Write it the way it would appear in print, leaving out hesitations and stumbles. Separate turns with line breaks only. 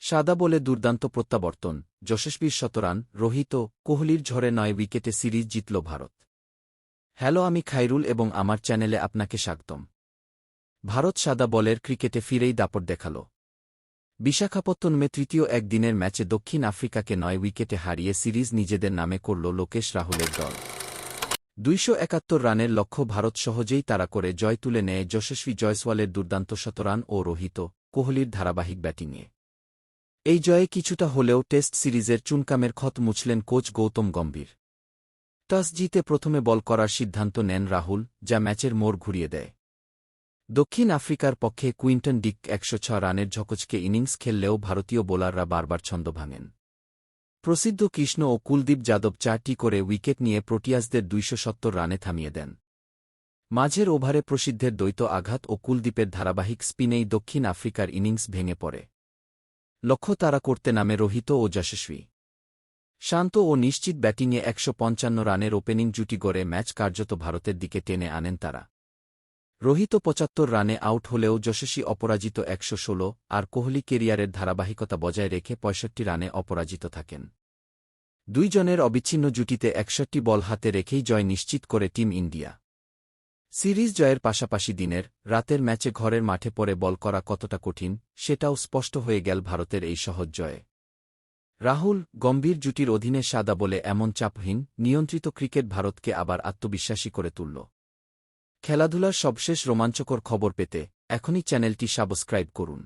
সাদা বলে দুর্দান্ত প্রত্যাবর্তন, যশস্বীর শতরান, রোহিত, কোহলির ঝড়ে ৯ উইকেটে সিরিজ জিতল ভারত। হ্যালো, আমি খাইরুল এবং আমার চ্যানেলে আপনাকে স্বাগতম। ভারত সাদা বলের ক্রিকেটে ফিরেই দাপট দেখাল। বিশাখাপত্তনমে তৃতীয় একদিনের ম্যাচে দক্ষিণ আফ্রিকাকে ৯ উইকেটে হারিয়ে সিরিজ নিজেদের নামে করল লোকেশ রাহুলের দল। ২৭১ রানের লক্ষ্য ভারত সহজেই তাড়া করে জয় তুলে নেয় যশস্বী জয়সওয়ালের দুর্দান্ত শতরান ও রোহিত, কোহলির ধারাবাহিক ব্যাটিংয়ে। এই জয়ে কিছুটা হলেও টেস্ট সিরিজের চুনকামের ক্ষত মুছলেন কোচ গৌতম গম্ভীর। টস জিতে প্রথমে বল করার সিদ্ধান্ত নেন রাহুল, যা ম্যাচের মোড় ঘুরিয়ে দেয়। দক্ষিণ আফ্রিকার পক্ষে কুইন্টন ডিক ১০৬ রানের ঝকঝকে ইনিংস খেললেও ভারতীয় বোলাররা বারবার ছন্দ ভাঙেন। প্রসিদ্ধ কৃষ্ণ ও কুলদীপ যাদব ৪টি করে উইকেট নিয়ে প্রোটিয়াসদের ২৭০ রানে থামিয়ে দেন। মাঝের ওভারে প্রসিদ্ধের দ্বৈত আঘাত ও কুলদীপের ধারাবাহিক স্পিনেই দক্ষিণ আফ্রিকার ইনিংস ভেঙে পড়ে। লক্ষ্য তাড়া করতে নামে রোহিত ও যশস্বী। শান্ত ও নিশ্চিত ব্যাটিংয়ে ১৫৫ রানের ওপেনিং জুটি গড়ে ম্যাচ কার্যত ভারতের দিকে টেনে আনেন তারা। রোহিত ৭৫ রানে আউট হলেও যশস্বী অপরাজিত ১১৬ আর কোহলি কেরিয়ারের ধারাবাহিকতা বজায় রেখে ৬৫ রানে অপরাজিত থাকেন। দুইজনের অবিচ্ছিন্ন জুটিতে ৬১ বল হাতে রেখেই জয় নিশ্চিত করে টিম ইন্ডিয়া। সিরিজ জয়ের পাশাপাশি দিনের, রাতের ম্যাচে ঘরের মাঠে পড়ে বল করা কতটা কঠিন, সেটাও স্পষ্ট হয়ে গেল ভারতের এই সহজ জয়ে। রাহুল, গম্ভীর জুটির অধীনে সাদা বলে এমন চাপহীন, নিয়ন্ত্রিত ক্রিকেট ভারতকে আবার আত্মবিশ্বাসী করে তুলল। খেলাধুলার সবশেষ রোমাঞ্চকর খবর পেতে এখনই চ্যানেলটি সাবস্ক্রাইব করুন।